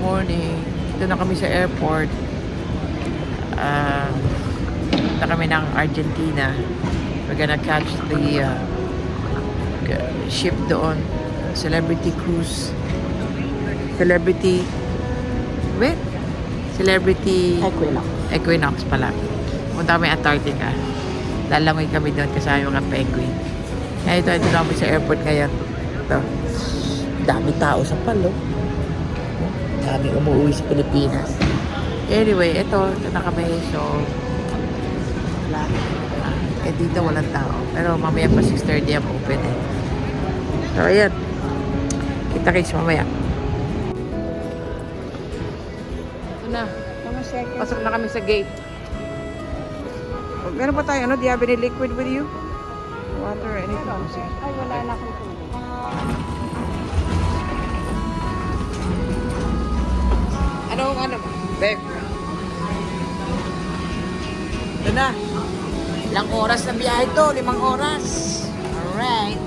morning. Dito na kami sa airport. Punta kami ng Argentina. We're gonna catch the ship doon. Celebrity cruise. Celebrity Equinox pala. Punta kami Antarctica. Lalangoy kami doon kasama yung mga penguin. Kaya ito na kami sa airport ngayon. Ito. Dami tao sa palo. Dami umuwi sa Pilipinas. Anyway, ito na kami. So, wala. Dito walang tao. Pero mamaya pa 6:30 ang open eh. So, ayan. Kita-kits mamaya. Ito na. Pasok na kami sa gate. Meron pa tayo, ano? Do you have any liquid with you? Water or anything? Ay, wala na akong tubig. Ano mo? Babe. Ito na. Ilang oras na biyahe to? 5 oras. Alright.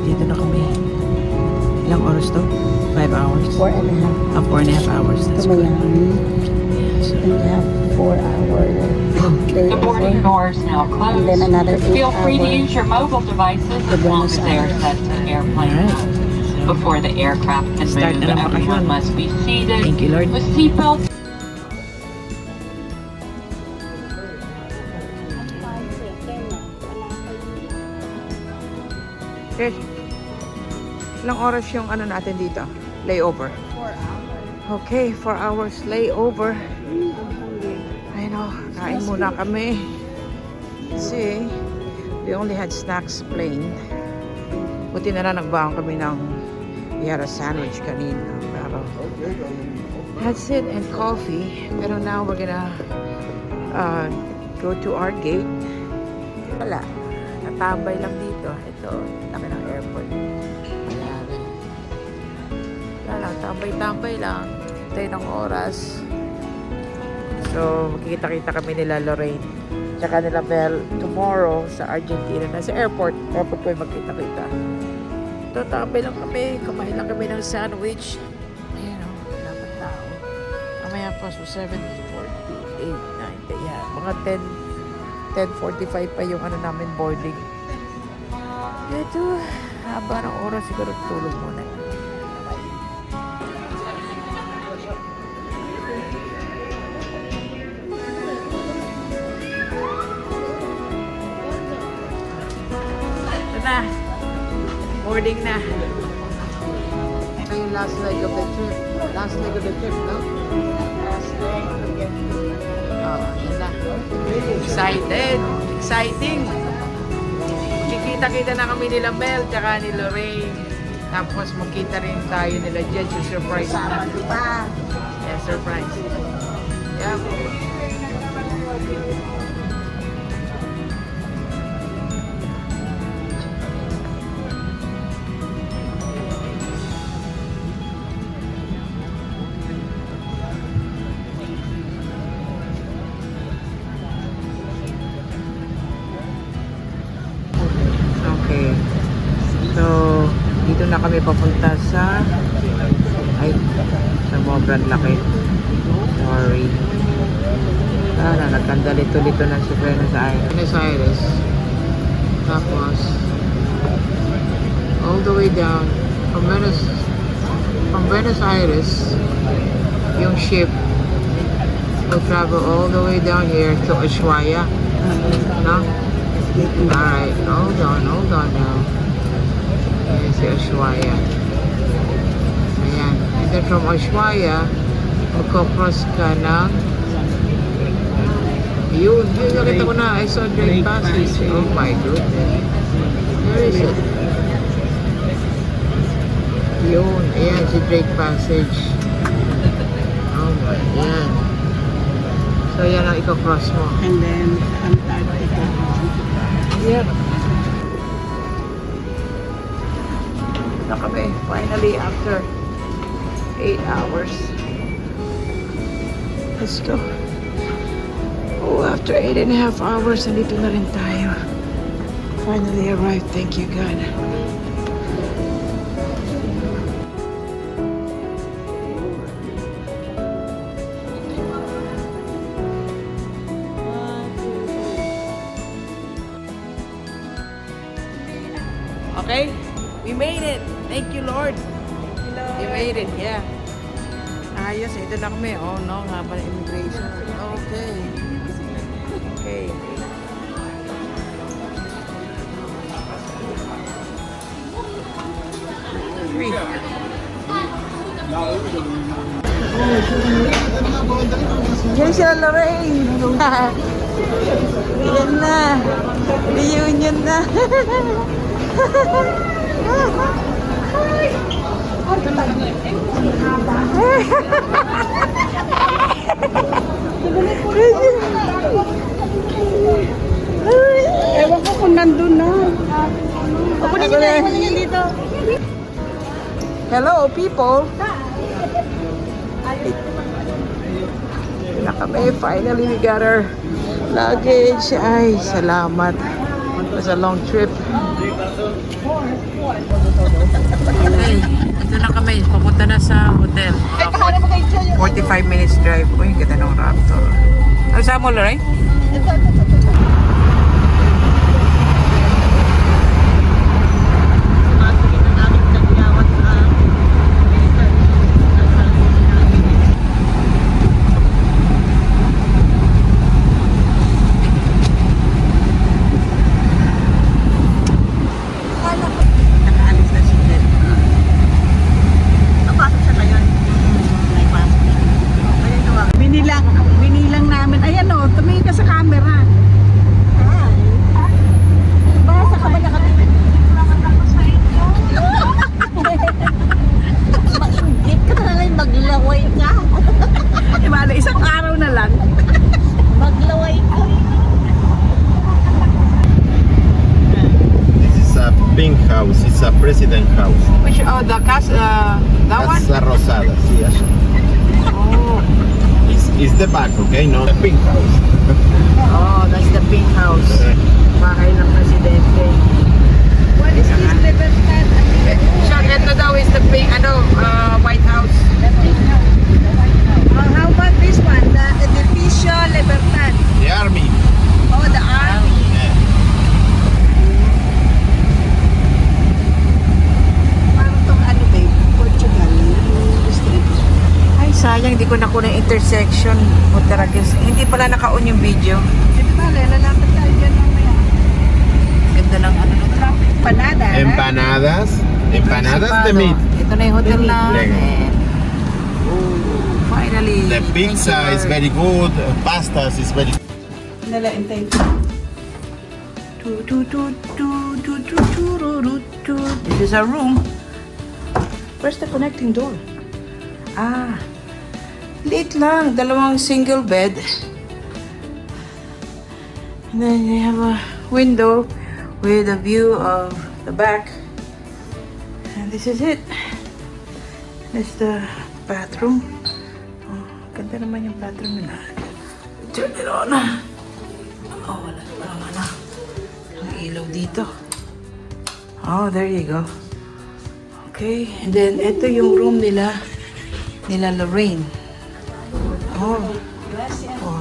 Dito na kami. Ilang oras to? 5 hours? 4.5. 4.5 hours. That's So, good. so we have 4 hours. The boarding doors now closed. And then another 8 Feel free to hours. use your mobile devices as long as they are set to airplane Alright. mode. Before the aircraft can Start move, na ng bakasyon. everyone must be seated Thank you, Lord. with seatbelts. Okay. Ilang oras yung ano natin dito? Layover. 4 hours. Okay, 4 hours layover. I know, kain muna kami. Kasi, we only had snacks plain. Buti na lang nagbaon kami ng, we had a sandwich kanina. Pero, that's it, and coffee. Pero now, we're gonna go to our gate. Wala. Natambay lang dito. Ito, laki ng airport. Wala lang, tambay-tambay lang. Hintay ng oras. So, magkikita-kita kami nila Lorraine. Tsaka nila Belle tomorrow sa Argentina na sa airport. Airport ko yung magkita-kita. Ito, tambay lang kami. Kumain lang kami ng sandwich. Ayan o, dapat tao. Mamaya pa, so 7:48, 9, yeah. Mga 10:45 pa yung ano namin boarding. Ito, haba ng oras siguro tulog muna. Ito na. Boarding na. Ito yung last leg of the trip. Last leg of the trip, no? Last leg. Oh, yan na. Excited. Exciting. Kikita-kita na kami nila Mel tsaka ni Lorraine. Tapos magkita rin tayo nila Jed. Surprise na. Yeah, surprise. Yeah. Okay. So, dito na kami papunta sa sobrang laki. Sorry. Nagkandalito-lito na si Buenos Aires. Tapos, all the way down from Buenos Aires, yung ship will travel all the way down here to Ushuaia. No? Alright, hold on now. Ayan si Ushuaia. Ayan. And then from Ushuaia, magkocross ka ng yun nakita ko na. I saw Drake Passage. Oh my goodness. Where is it? Yun. Ayan si Drake Passage. Oh my, ayan. So yan ang i-cross mo. And then, Antarctica. Yep. Na kami, finally, after 8 hours. Let's go. Oh, after 8.5 hours, nandito na rin tayo. Finally arrived. Thank you, God. Okay? We made it. Thank you, Lord. We made it, yeah. Ayos, ito na kami. Oh, no, haba ng immigration. Okay. Okay. Three. Yan siya, Lorraine. Yan na. Reunion na. Ewan ko kung nandun na. Ako na dito. Hello, people. Na kami, finally we got our luggage. Ay, salamat. It was a long trip. Okay, ito na kami. Pupunta na sa hotel. 45 minutes drive. Uy, ganda ng Raptor. Ano sa mo, Lorraine? Binilang namin. Ayan o, tumingin ka sa camera. Basa ka ba nakatingin? Maingit ka na lang, maglaway ka. Imala, isang araw na lang. Maglaway ka. This is a pink house. It's a president house. Which, oh, the casa, that one? Casa Rosada. Sí, así. Oh. It's the back, okay? No, the pink house. Oh, that's the pink house. Bahay ng presidente. What is this Libertad? Siya, ito daw is the pink, White House. How about this one? The Edificio Libertad. The army. Oh, the army. Yeah. Parang tong ano babe? Portugal. Street. Ay, sayang, di ko nakuha ng intersection. Butaragis. Hindi pala naka-on yung video. Sige ba, lalapit tayo dyan mamaya. Ganda ng ano na traffic. Panada. Empanadas. Empanadas de meat. Ito na yung hotel Legal. namin. Oh, finally. The Thank pizza you, is Lord. very good. Pastas is very. Nalaintay. This is our room. Where's the connecting door? Ah, liit lang. Dalawang single bed. And then you have a window with a view of the back. And this is it. This is the bathroom. Oh, ganda naman yung bathroom nila. Turn it on. Oh, wala pa naman ang ilaw dito. Oh, there you go. Okay, and then ito yung room nila Lorraine. Oh,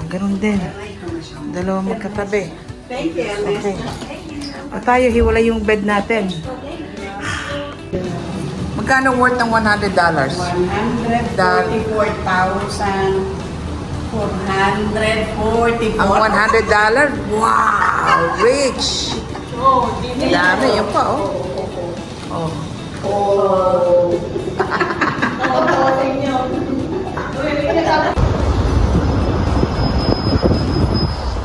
ganun din. Dalawang magkatabi. Okay. O tayo, hiwala yung bed natin. Magkano worth ng $100? 144,444. Ang $100? Wow! Rich! Dami, yun pa, oh. Oh.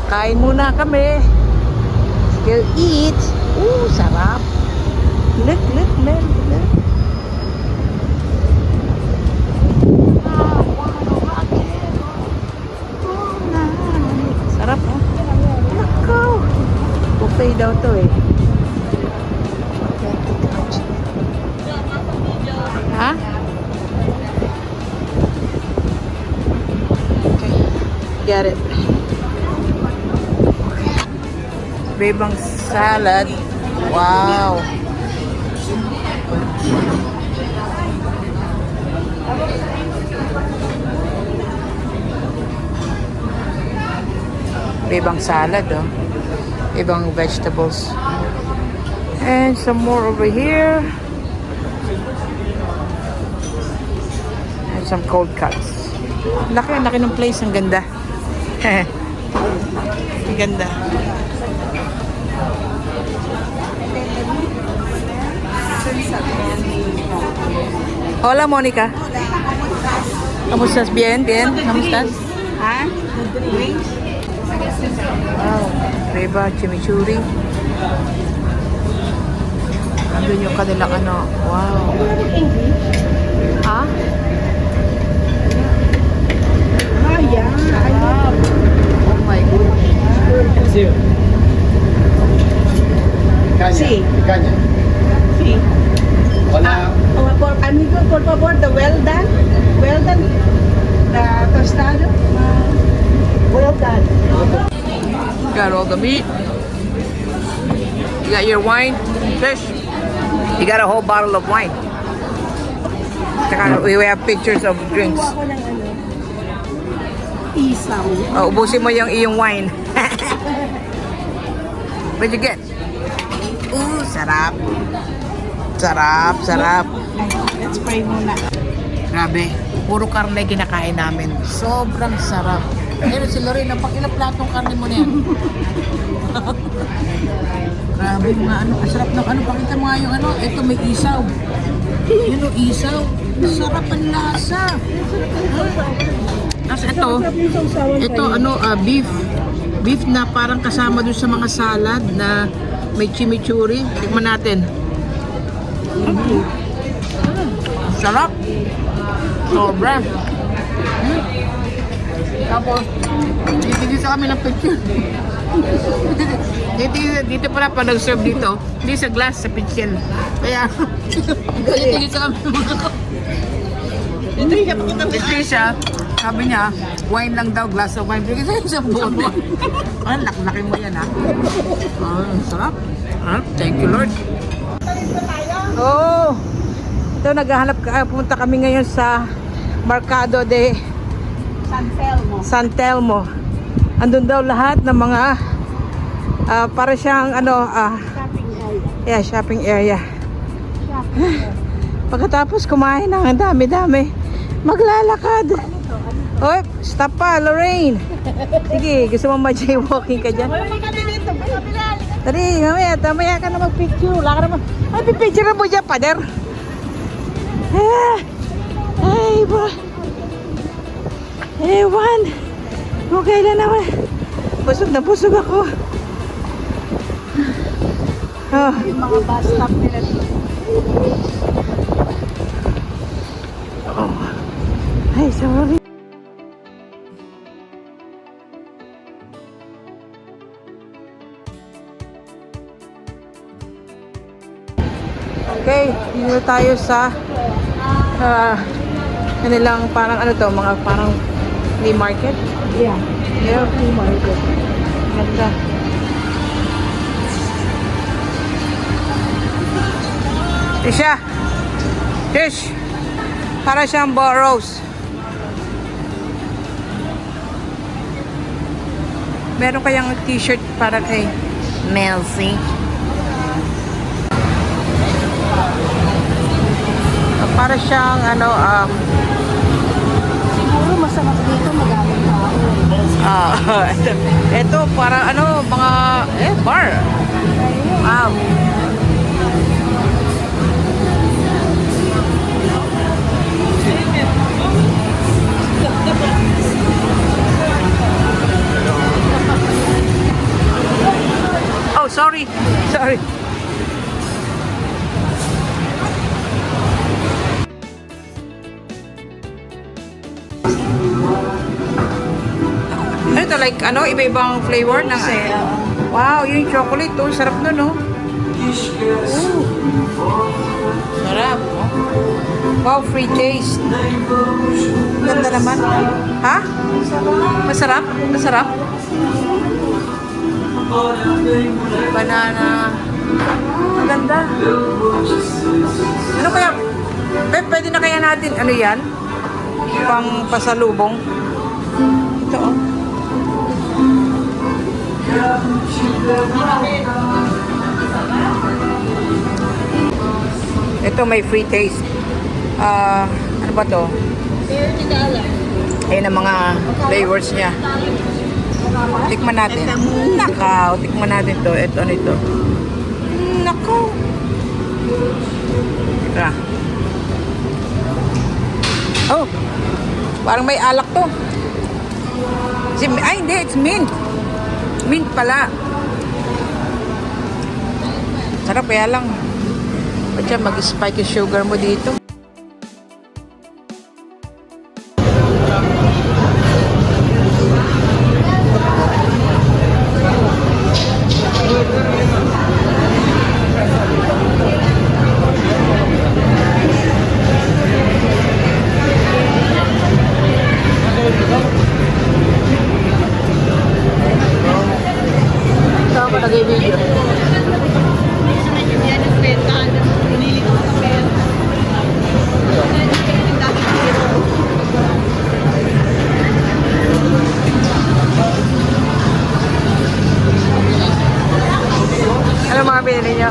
Kain muna kami. Let's go eat. Sarap. Look, man. Look. Sarap, oh. Nako. Buffet daw to, eh. Ha? Okay. Get it. Bebang salad. Wow. Bebang salad, oh. Ibang vegetables. And some more over here. And some cold cuts. Laki ng place. Ang ganda. Ang ganda. Hola, Monica. ¿Cómo Bien, bien. ¿Cómo estás? Ha? Wow. Diba, chimichurri. Andun yung kanilang ano. Wow. Ha? Oh my goodness. Sí. Caña. Sí. Hola. Amigo, por favor, the well done, the tostado. Well done. You got all the meat. You got your wine, fish. You got a whole bottle of wine. Tsaka we have pictures of drinks. Ako ng ano, isaw. Oh, ubusin mo yung iyong wine. What'd you get? Ooh, sarap. Sarap, sarap. Let's pray muna. Grabe, puro karne kinakain namin. Sobrang sarap. Pero si Lorena, pag ilang platong karne mo na yan. Grabe mga ano, ang sarap ng ano. Pakita mo nga yung ano, ito may isaw. Yun o, isaw. Sarap ang lasa. Tapos ito ano, beef. Beef na parang kasama dun sa mga salad na may chimichurri. Tikman natin. Sarap. Sobra. Tapos, dito kami ng picture. dito pala pa nag-serve dito. Hindi sa glass, sa pichel. Kaya, dito kami Ito siya, sabi niya, wine lang daw, glass of wine. Bigyan sa'yo sa buwan mo. Ang laki mo yan, ha? Sarap. Thank you, Lord. Oh, ito naghahanap pumunta kami ngayon sa Mercado de San Telmo. Andun daw lahat ng mga para siyang ano shopping area. Pagkatapos kumain ang dami-dami, maglalakad. Oy, stop pa, Lorraine. Sige, gusto mo ma-jaywalking ka dyan? Tari, mamaya ka na mag-picture. Wala ka naman. Ay, pipicture mo dyan, pader. Ay, ba. Ewan. Okay lang naman. Busog na busog ako. Oh. Yung mga bus stop nila dito. Oh. Ay, sorry. Okay, dito tayo sa kanilang parang ano to, mga parang flea market. Yeah. Yeah. Flea market. Ganda. Tisha! Tish! Para siyang Burrows. Meron kayang t-shirt para kay Melcy. Para siyang ano, Siguro masarap dito magamit tao. ito para ano, mga bar. Wow. Oh, sorry. Ano ito, like, ano, iba-ibang flavor ng... Wow, yun yung chocolate, oh. Sarap nun, oh. Sarap, oh. Wow, free taste. Ganda naman. Ha? Masarap? Masarap? Banana. Maganda. Ano kaya? Pwede na kaya natin, ano yan? Pang pasalubong. Ito, oh. Ito may free taste. Ano ba to? Ayun ang mga flavors niya. Tikman natin. Nakaw, tikman natin to. Ito, ano ito? Nakaw. Tara. Oh, parang may alak to. Ay, hindi. It's mint. Mint pala. Sarap, kaya lang. Ba't siya mag-spike yung sugar mo dito? Ito ako nag-video. Ano mga pinili niyo?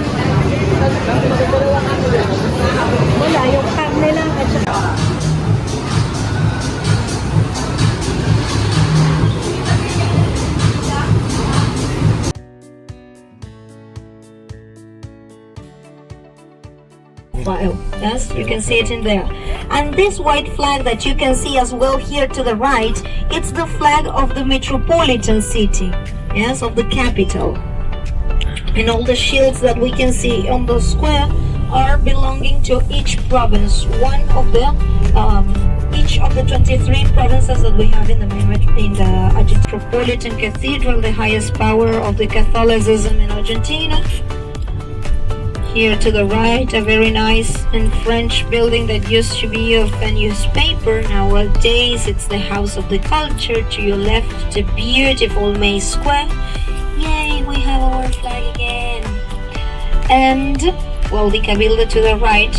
Wala, yung karne lang at saka file. Yes, you can see it in there. And this white flag that you can see as well here to the right, it's the flag of the metropolitan city, yes, of the capital. And all the shields that we can see on the square are belonging to each province. One of the each of the 23 provinces that we have in the Metropolitan Cathedral, the highest power of the Catholicism in Argentina. Here to the right, a very nice and French building that used to be of a newspaper. Nowadays, it's the House of the Culture. To your left, the beautiful May Square. Yay, we have our flag again. And, well, the Cabildo to the right.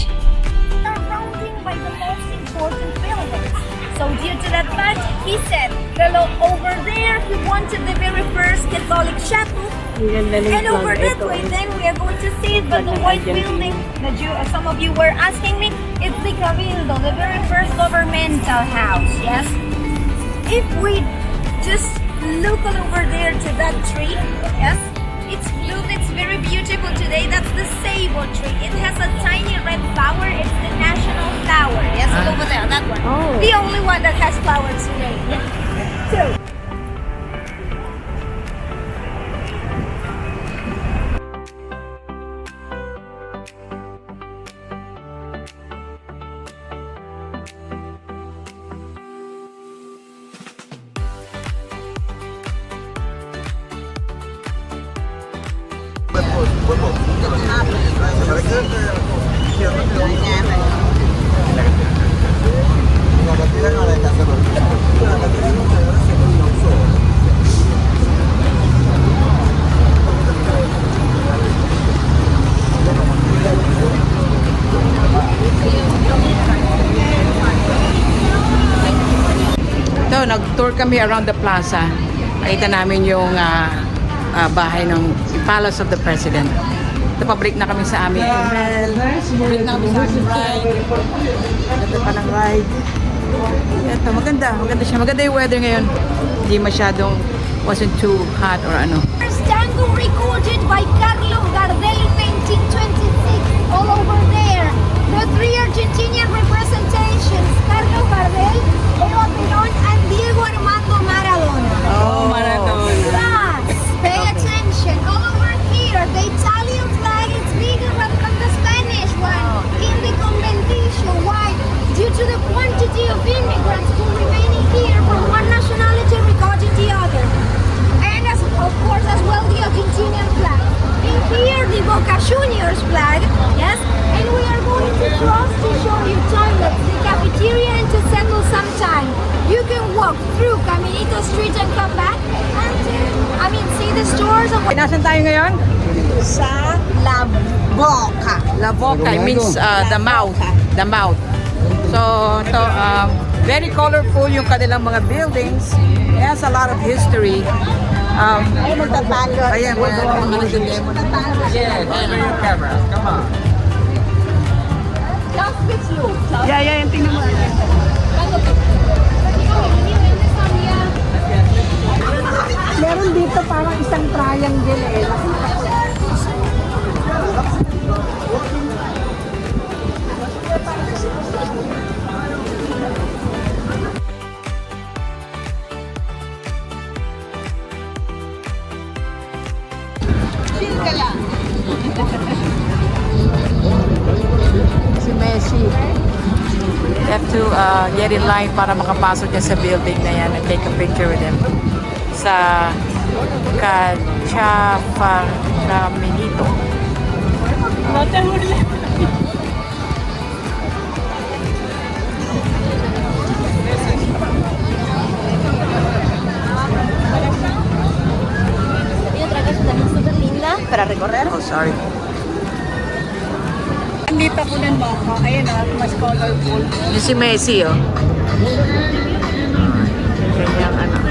Surrounded by the most important buildings. So due to that fact, he said, hello, over there, he wanted the very first Catholic chapel. And over that way, then we are going to see it, but the white building that some of you were asking me, it's the Cabildo, the very first governmental house, yes? If we just look all over there to that tree, yes? It's bloomed, it's very beautiful today. That's the sable tree. It has a tiny red flower. It's the national flower. Yes, over there, that one. Oh. The only one that has flowers today. So, Ito, nag-tour kami around the plaza. Nakita namin yung bahay ng Palace of the President. Ito, pabrik na kami sa aming email. Pabrik na kami sa aming ride. Maganda pa ng ride. Ito, maganda. Maganda siya. Maganda yung weather ngayon. Hindi masyadong, wasn't too hot or ano. first tango recorded by Carlos Gardel in 1926. All over there. The three Argentinian representations, Carlos Gardel, Eva Perón, and Diego Armando Maradona. Oh, Maradona. Plus, pay attention, all over here, the Italian flag is bigger than the Spanish one in the convention. Why? Due to the quantity of immigrants who remaining here from one nationality regarding the other. And as, of course, as well the Argentinian flag. In here, the Boca Juniors flag, yes? And we are going to cross to show you toilets, the cafeteria, and to settle some time. You can walk through Caminito Street and come back and see the stores and Nasaan tayo ngayon? sa La Boca. La Boca, it means the mouth. The mouth. So, ito, very colorful yung kanilang mga buildings. It has a lot of history. Ay, magtatalo. Ayan, mga nagdemo na. Yeah, your camera. Come on. Yeah, yung tingnan mo. Meron dito parang isang triangle eh. Si Messi. You have to get in line para makapasok niya sa building na yan and take a picture with him. Sa Caminito. Y otra cosa también súper linda para recorrer. Oh, sorry. Dito ko din mo ako. Ayun mas colorful. Yung si Messi, oh. Kanyang anak.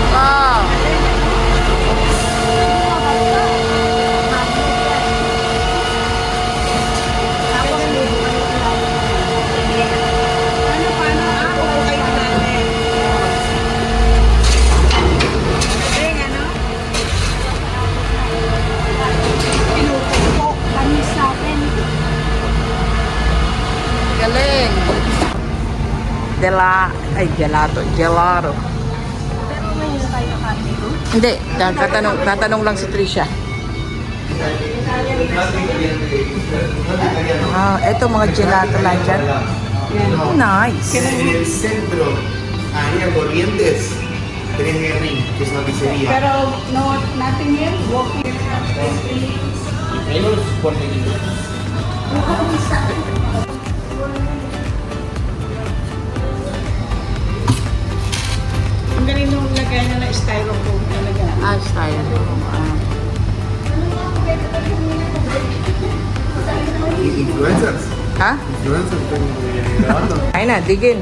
Wow! Galing! Gelato. Hindi, tatanong lang si Trisha. Eto mga gelato lang dyan. Nice. En el centro, ahí a Corrientes, 3R, que es una pizzería. Pero no, nothing here. Walking. Menos por México. Ang galing nung lagay na na styrofoam talaga. Style. Influencers. Ha? Influencers, grabando. Ayun na, digin.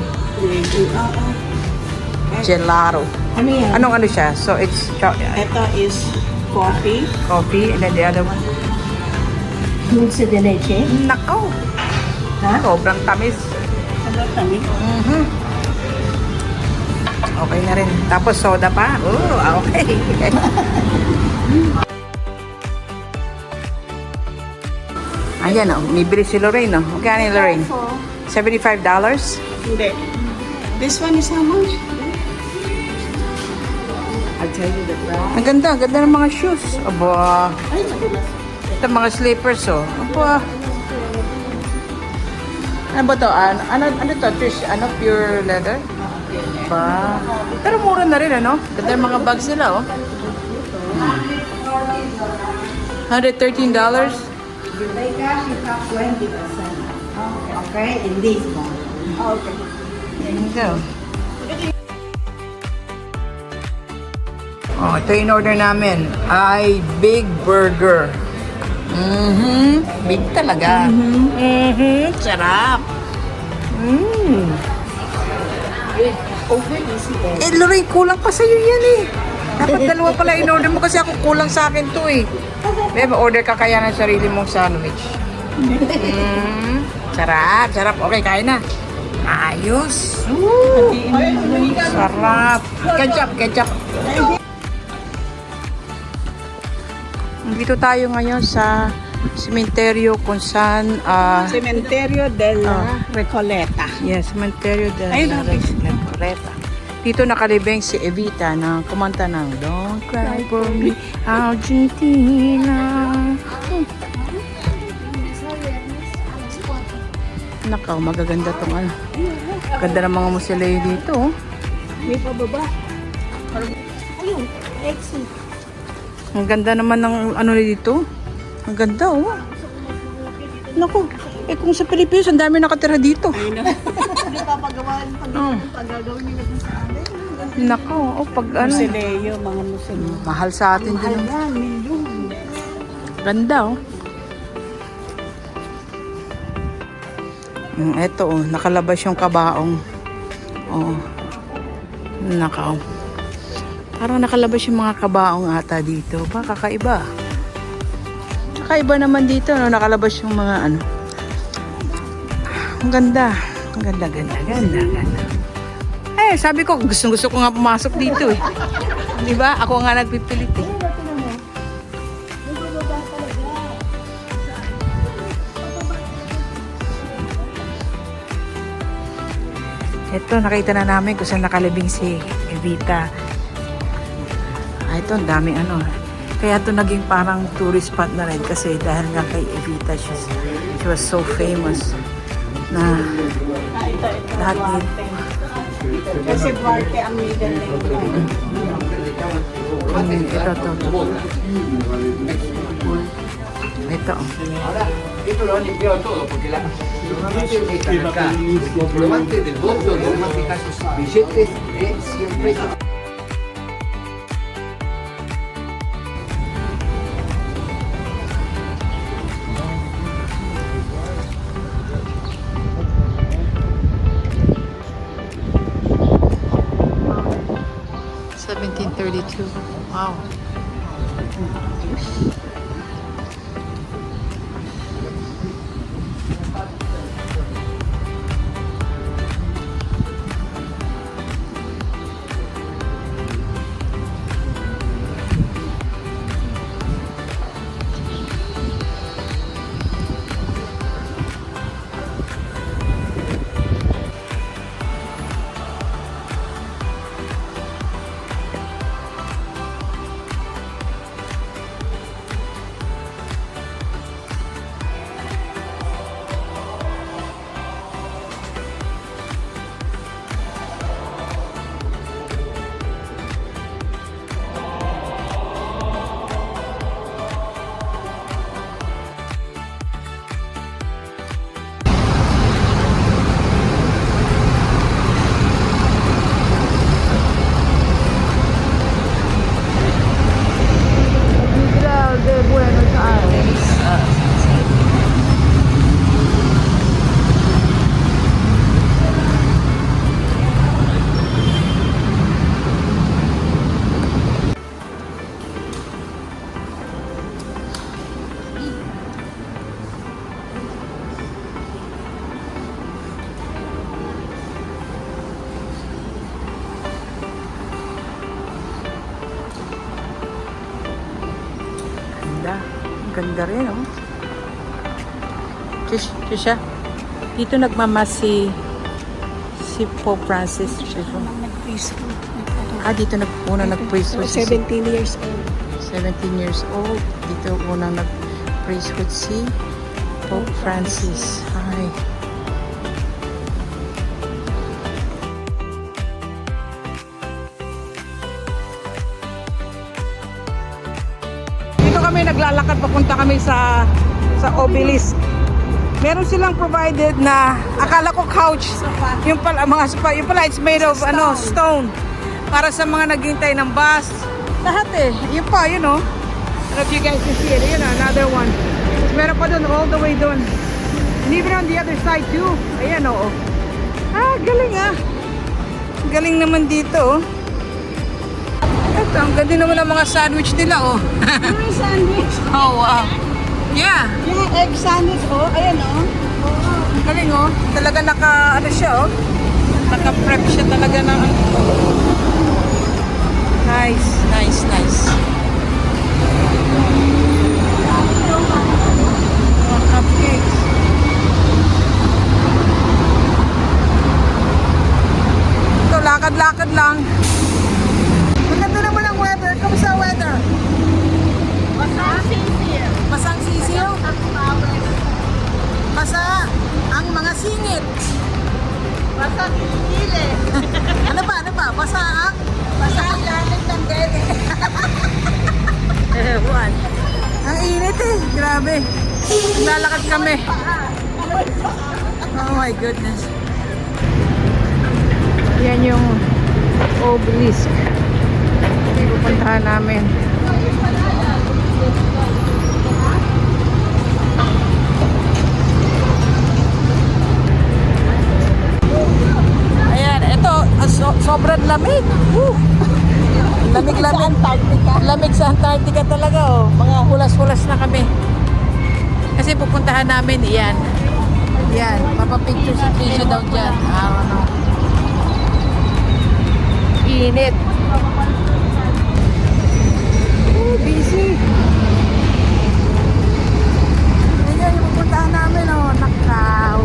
Gelato. Ano yan? Anong ano siya? So it's Ito is coffee. coffee and then the other one. Dulce de leche. Nako! Ha? Sobrang tamis. Ano kami? Mhm. Okay na rin. Tapos soda pa. Oh, okay. Ayan oh, bibili si Lorraine oh. Magkano yung Lorraine? $75? Hindi. This one is how much? I'll tell you the price. Ang ganda ng mga shoes. Aba. Ito mga slippers oh. Aba. Ano ba to? Ano to? Trish? Ano? Pure leather? Ba. Pero mura na rin ano? Ganda yung mga bags nila oh. $113? You pay cash, you have 20%. Okay, in this one. Okay. There you go. Oh, ito yung order namin. Ay, big burger. Big talaga. Sarap. Eh, Lorraine, kulang pa sa'yo yan eh. Dapat dalawa pala in-order mo kasi ako kulang sa akin to eh. Bebe, order ka kaya ng sarili mong sandwich. Sarap, sarap. Okay, kain na. Ayos. Sarap. Ketchup. Dito tayo ngayon sa sementeryo kung saan Cementerio de la Recoleta. yes, sementeryo de Ayun, Recoleta. Dito nakalibing si Evita na kumanta ng Don't Cry For Me, Argentina. Nakaw, magaganda tong ano. Ganda ng mga musileo dito. Oh. May pababa. Ayun, exit. Ang ganda naman ng ano dito. Ang ganda oh. Naku, kung sa Pilipinas, ang dami nakatira dito. Hindi papagawa pag-gagawin nila dun sa amin. Naku, pag ano. Musileo, mga musileo. Mahal sa atin din. Ayan, milyon. Ganda oh. Eto oh, nakalabas yung kabaong. Oh. Nakaw. Parang nakalabas yung mga kabaong ata dito. Ba, kakaiba. Kakaiba naman dito, no? Nakalabas yung mga ano. Ang ganda. Ang ganda. Eh, sabi ko, gusto ko nga pumasok dito eh. Di ba? Ako nga nagpipilit eh. Ito, nakita na namin kung saan nakalibing si Evita. Ito, ang dami ano. Kaya ito naging parang tourist spot na rin kasi dahil nga kay Evita, she was so famous na lahat dito. Kasi Duarte ang legal name. Ito. Ahora, esto lo han limpiado todo porque normalmente están acá. Los comprobantes del voto, en este caso billetes de 100 pesos. Wow. Ganda rin, oh. Trisha, dito nagmamas si Pope Francis. Nag-preschool. Dito nag-priesthood. 17 years old. 17 years old. Dito unang nag-priesthood si Pope Francis. Hi. Dito kami naglalakad, papunta kami sa obelisk. Meron silang provided na akala ko couch. Yung pala yung pala it's made of stone para sa mga naghintay ng bus. Lahat eh. Yun pa, you know. I don't know if you guys can see it. Yun, another one. Meron pa dun, all the way dun. And even on the other side too. Ayan, oo. Galing ah. Galing naman dito, oh. Ito, ang ganda naman ang mga sandwich nila, oh. May sandwich. Oh, wow. Yeah. Yung egg sandwich, oh. Ayan, oh. Ang galing, oh. Talaga siya, oh. Naka-prep siya talaga ng... Nice. Mga cupcakes. Ito, lakad-lakad lang. Maganda naman ang weather. Kamusta ang weather? Basang sisiyo. Basa? ang mga singit. Basa ang kilikili. Ano ba? Basa ang lalim ng dede. Ewan. Ang init eh. Grabe. Naglalakad kami. Oh my goodness. Yan yung obelisk. Hindi pupuntahan namin. Ayan, ito, sobrang lamig. Woo! Lamig-lamig. Lamig sa Antarctica talaga, oh. Mga hulas-hulas na kami. Kasi pupuntahan namin, yan. Yan, papapicture si Trisha daw dyan. Init. Oh, busy. Ayan, yung pupuntahan namin, oh. Nakaw.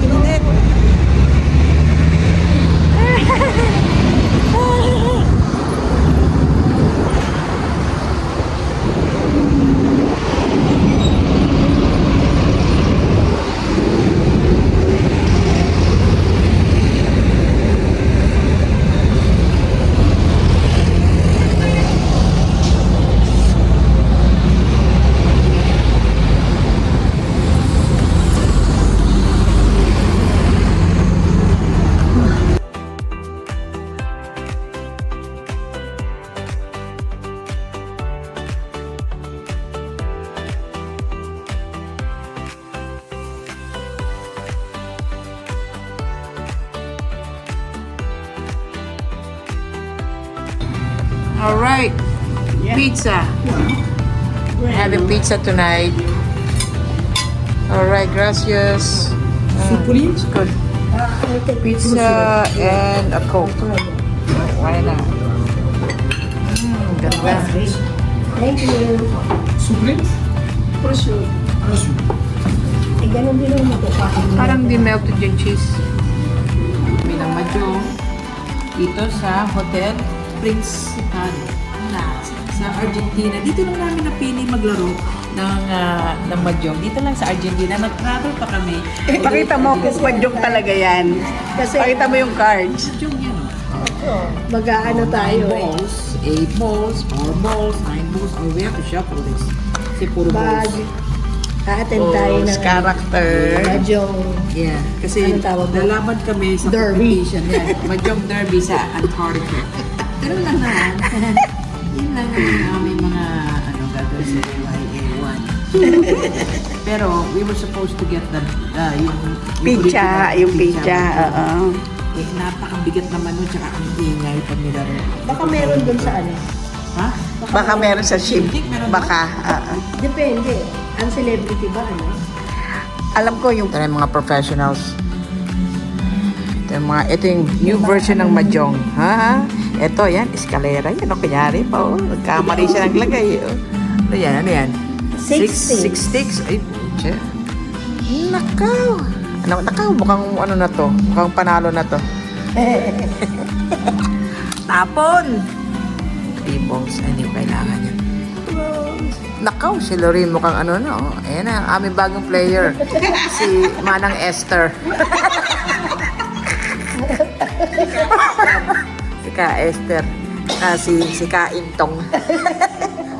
Init. All right, pizza. We're having pizza tonight. All right, gracias. It's good. Pizza and a Coke. Why not? Ganda. Thank you. Prosciutto. Eh, ganun din ang matukakin. Parang di melted yung cheese. Kami ng Mahjong dito sa Hotel Principal sa Argentina. Dito lang namin napili maglaro ng Mahjong. Dito lang sa Argentina. Nag-travel pa kami. Pakita mo kung Mahjong talaga yan. Kasi Pakita mo yung cards. Mahjong yan, oh. mag-aano tayo 9 eh. balls, 8 balls, 4 balls, 9 balls. Oh, we have to shuffle this. Kasi puro Bag. balls. A-attend tayo Balls, ng character. Mahjong. Yeah, kasi Anong tawag doon? lalaban kami sa Derby. competition. Yan, Mahjong Derby sa Antarctica. Ganun lang na. Yun lang ang aming mga gagawin sa YA1. Pero we were supposed to get yung Pizza, yung pizza. Oo. Eh, napakabigat naman nun, tsaka ang ingay pag nilaro. Baka meron dun sa ano. Ha? Baka meron sa ship. Baka. Depende. Ang celebrity ba ano? Alam ko yung Ito na yung mga professionals. Ito yung new version ng Mahjong. Ha? Ito, yan, escalera. Yan, o, kunyari pa, oh. Nagkamali siya ng lagay, oh. Ano yan, ano yan? Six sticks. Ay, pucha. Nakaw. Nakaw, mukhang ano na to. Mukhang panalo na to. Tapon! 3 balls. Ay, hindi ko kailangan yan. Nakaw, si Lorraine mukhang ano na, oh. Ayan na, ang aming bagong player. Si Manang Esther. Si Ka Esther. Si Ka Intong.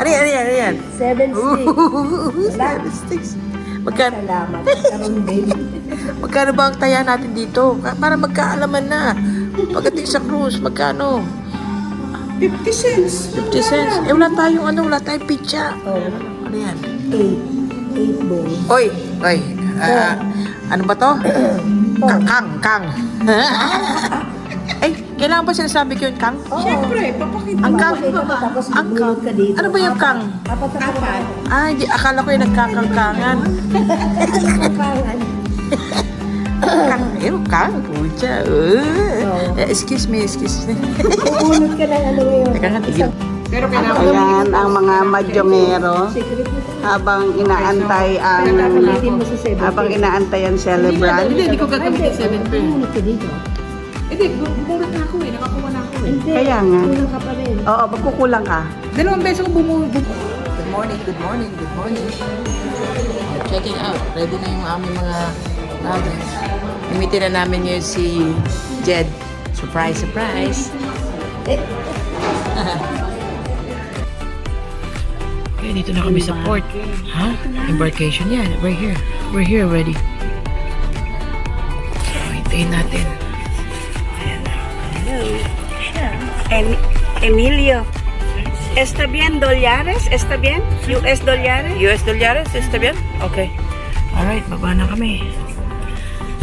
Ano yan? 7 sticks. 7 sticks. Magkano, Salamat. Karoon din. magkano ba ang taya natin dito? Para magkaalaman na. Pagdating sa cruise, magkano? 50 cents. 50 cents. Eh, wala tayong pizza. Oh, Ano yan? 8 balls. Oy. Ano ba to? Kang. Eh, kailangan ba sinasabi ko yung kang? Siyempre, papakita. Ang kang. Papakita mo, tapos Ang kang. bubulot ka dito. Ano ba yung kang? Apat. Ah, akala ko yung nagkakangkangan. Kapangan. Kang, kang, pucha. Excuse me. Bubulot ka ng ano ngayon. Teka nga, tigil. Pero kailangan Ayan ang mga Mahjongero Secret mo to. habang inaantay ang Ulitin mo sa 7 habang inaantay ang celebrant. Hindi ko gagamitin 7 pen. Bubulot ka dito. Hindi, bumulot na ako eh. Nakakuha na ako eh. Hindi. Kaya nga. Kulang ka pa rin. Oo, magkukulang ka. Dalawang beses ko bumulot. morning, good morning, good morning. Checking out. Ready na yung aming mga luggage. Nimitin na namin ngayon si Jed. Surprise, surprise. Okay, dito na kami sa port. Ha? Embarkation yan. We're here. We're here already. So, hintayin natin. Emilio. ¿Está bien dólares? ¿Está bien? ¿US dólares? US dólares? ¿Está bien? Okay. Alright, baba na kami.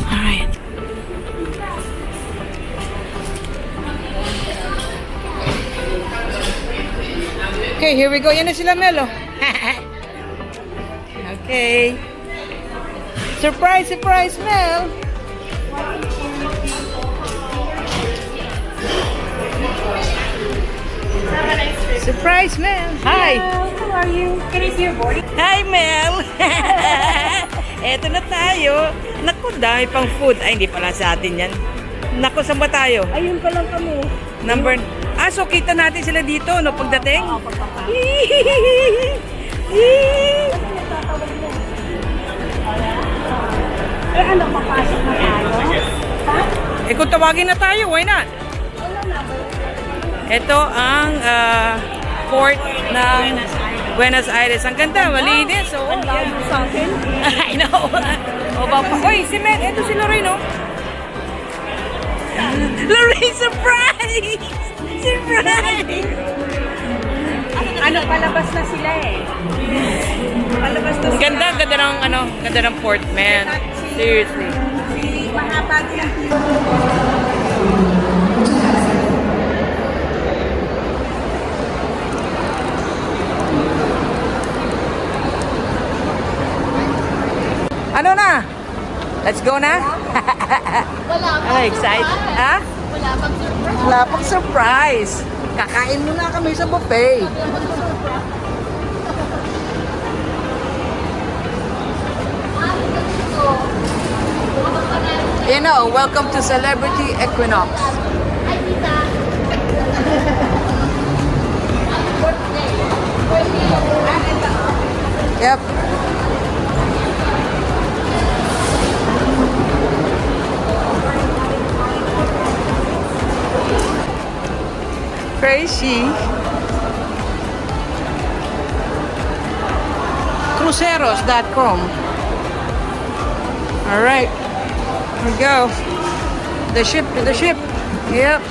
Alright. Okay, here we go. Yan na sila, Melo. Okay. Surprise, surprise, Mel. Surprise, Mel. Hi. How are you? Can I see your boarding? Hi, Mel! Eto na tayo. Naku, dami pang food. Ay, hindi pala sa atin yan. Naku, saan ba tayo? Ayun pa lang kami. Number... so kita natin sila dito, no, pagdating? Oo, pagpapa. Ano, papasok na tayo? Kung tawagin na tayo, why not? Ito ang port ng Buenos Aires. Ang ganda, malinis. Oh, Ang layo sa akin. I know. Oy, si Mel, ito si Lorraine, no? Lorraine, surprise! Surprise! Ano, palabas na sila eh. Palabas na Ang sila. ganda ng, ganda ng port, man. Seriously. Si mahaba din ang Ano na? Let's go na? Wala excited? Ha? Wala pang surprise. Kakain muna kami sa buffet. You know, welcome to Celebrity Equinox. Yep. Crazy. Cruceros.com. All right. Here we go. The ship, to the ship. Yep.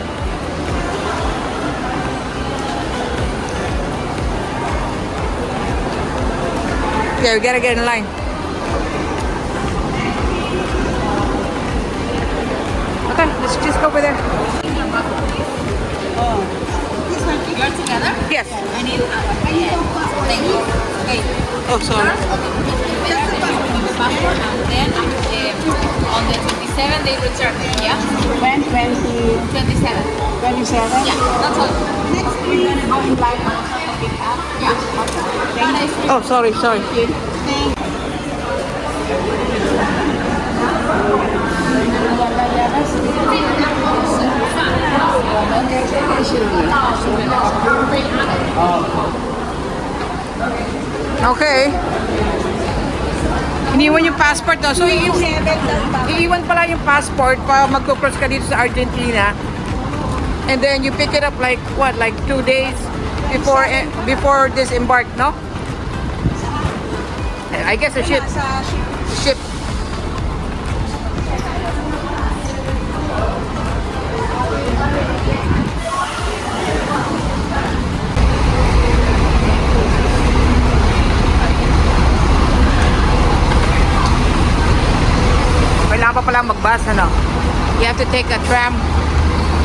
Okay, we gotta get in line. Okay, let's just go over there. You're together? Yes. I need thank you. Okay. Oh, sorry. Passport, and then on the 27 they return it, yeah? When? 27. 27? Yeah, that's all. Next week, we're gonna go in line also to pick up. Yeah. Oh, sorry. Okay. Iniwan yung passport, no? So, iiwan pala yung passport pa magko-cross ka dito sa Argentina. And then you pick it up like, what, like 2 days before disembark, no? I guess a ship. Ship. Kailangan pa pala mag-bus, ano? You have to take a tram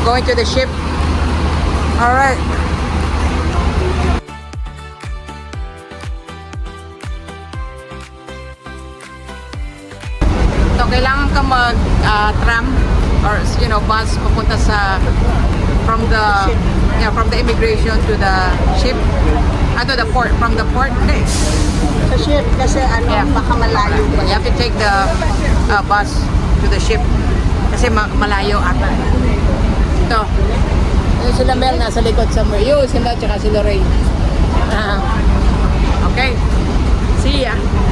going to the ship. Alright. So, kailangan ka mag-tram or, you know, bus papunta sa from the immigration to the ship. To the port, from the port. Okay. Sa ship kasi Yeah. baka malayo pa. You have to take the bus to the ship kasi malayo ata. Ito. Yung sila Mel nasa likod somewhere. Yun, sila tsaka si Lorraine. Okay. See ya.